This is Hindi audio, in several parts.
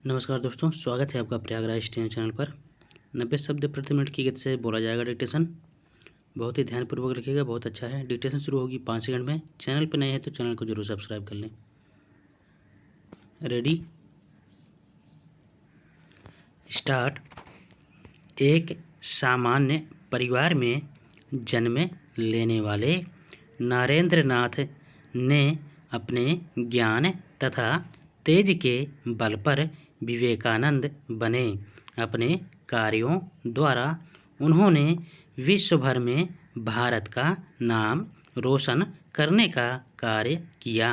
नमस्कार दोस्तों, स्वागत है आपका प्रयागराज स्टेशन चैनल पर। 90 शब्द प्रति मिनट की गति से बोला जाएगा डिक्टेशन। बहुत ही ध्यानपूर्वक रखिएगा, बहुत अच्छा है। डिक्टेशन शुरू होगी 5 सेकंड में। चैनल पर नए हैं तो चैनल को जरूर सब्सक्राइब कर लें। Ready, start. एक सामान्य परिवार में जन्म लेने वाले नरेंद्र नाथ ने अपने ज्ञान तथा तेज के बल पर विवेकानंद बने। अपने कार्यों द्वारा उन्होंने विश्व भर में भारत का नाम रोशन करने का कार्य किया।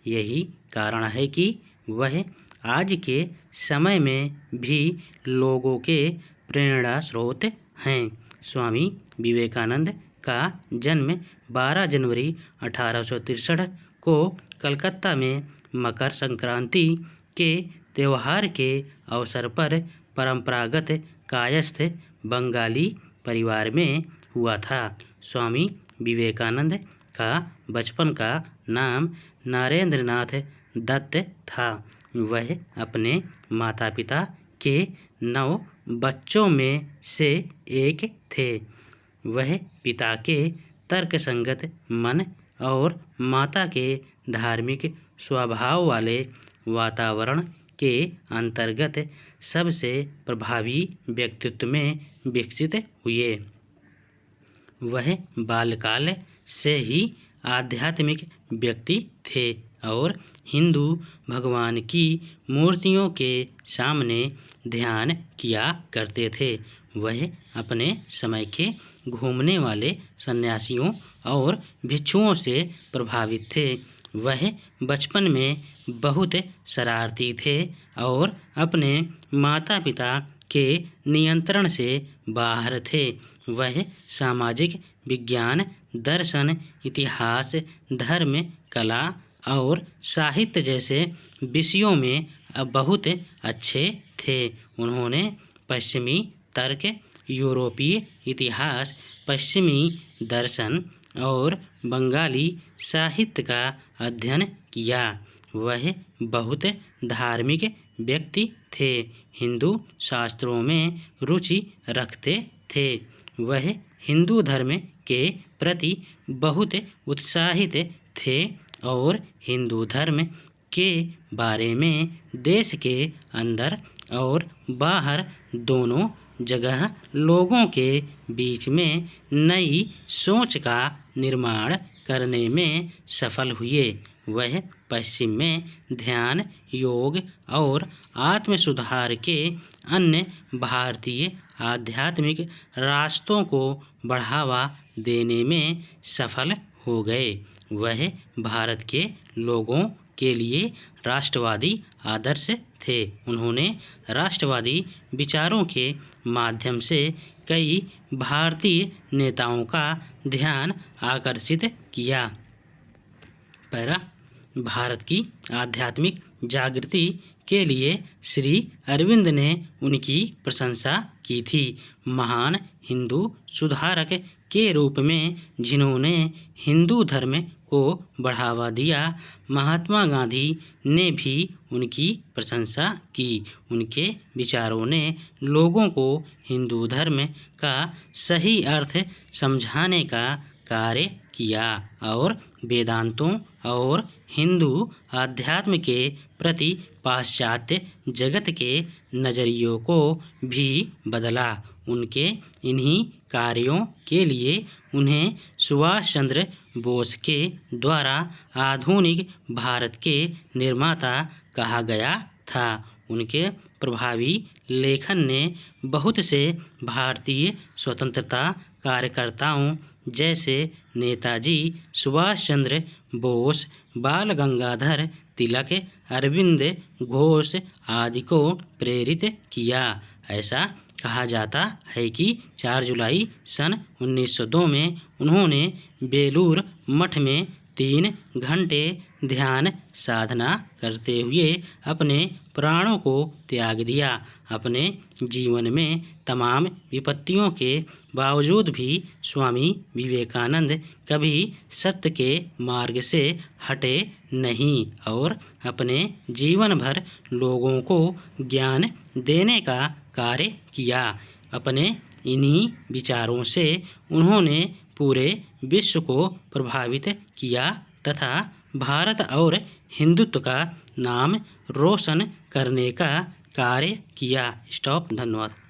यही कारण है कि वह आज के समय में भी लोगों के प्रेरणा स्रोत हैं। स्वामी विवेकानंद का जन्म 12 जनवरी 1863 को कलकत्ता में मकर संक्रांति के त्यौहार के अवसर पर परंपरागत कायस्थ बंगाली परिवार में हुआ था। स्वामी विवेकानंद का बचपन का नाम नरेंद्र नाथ दत्त था। वह अपने माता पिता के 9 बच्चों में से एक थे। वह पिता के तर्कसंगत मन और माता के धार्मिक स्वभाव वाले वातावरण के अंतर्गत सबसे प्रभावी व्यक्तित्व में विकसित हुए। वह बाल्यकाल से ही आध्यात्मिक व्यक्ति थे और हिंदू भगवान की मूर्तियों के सामने ध्यान किया करते थे। वह अपने समय के घूमने वाले सन्यासियों और भिक्षुओं से प्रभावित थे। वह बचपन में बहुत शरारती थे और अपने माता पिता के नियंत्रण से बाहर थे। वह सामाजिक विज्ञान, दर्शन, इतिहास, धर्म, कला और साहित्य जैसे विषयों में बहुत अच्छे थे। उन्होंने पश्चिमी तर्क, यूरोपीय इतिहास, पश्चिमी दर्शन और बंगाली साहित्य का अध्ययन किया। वह बहुत धार्मिक व्यक्ति थे, हिंदू शास्त्रों में रुचि रखते थे। वह हिंदू धर्म के प्रति बहुत उत्साहित थे और हिंदू धर्म के बारे में देश के अंदर और बाहर दोनों जगह लोगों के बीच में नई सोच का निर्माण करने में सफल हुए। वह पश्चिम में ध्यान, योग और आत्म सुधार के अन्य भारतीय आध्यात्मिक रास्तों को बढ़ावा देने में सफल हो गए। वह भारत के लोगों के लिए राष्ट्रवादी आदर्श थे। उन्होंने राष्ट्रवादी विचारों के माध्यम से कई भारतीय नेताओं का ध्यान आकर्षित किया। पैरा, भारत की आध्यात्मिक जागृति के लिए श्री अरविंद ने उनकी प्रशंसा की थी। महान हिंदू सुधारक के रूप में जिन्होंने हिंदू धर्म को बढ़ावा दिया, महात्मा गांधी ने भी उनकी प्रशंसा की। उनके विचारों ने लोगों को हिंदू धर्म का सही अर्थ समझाने का कार्य किया और वेदांतों और हिंदू अध्यात्म के प्रति पाश्चात्य जगत के नज़रियों को भी बदला। उनके इन्हीं कार्यों के लिए उन्हें सुभाष चंद्र बोस के द्वारा आधुनिक भारत के निर्माता कहा गया था। उनके प्रभावी लेखन ने बहुत से भारतीय स्वतंत्रता कार्यकर्ताओं जैसे नेताजी सुभाष चंद्र बोस, बाल गंगाधर तिलक, अरविंद घोष आदि को प्रेरित किया। ऐसा कहा जाता है कि 4 जुलाई सन 1902 में उन्होंने बेलूर मठ में 3 घंटे ध्यान साधना करते हुए अपने प्राणों को त्याग दिया। अपने जीवन में तमाम विपत्तियों के बावजूद भी स्वामी विवेकानंद कभी सत्य के मार्ग से हटे नहीं और अपने जीवन भर लोगों को ज्ञान देने का कार्य किया। अपने इन्हीं विचारों से उन्होंने पूरे विश्व को प्रभावित किया तथा भारत और हिंदुत्व का नाम रोशन करने का कार्य किया। स्टॉप। धन्यवाद।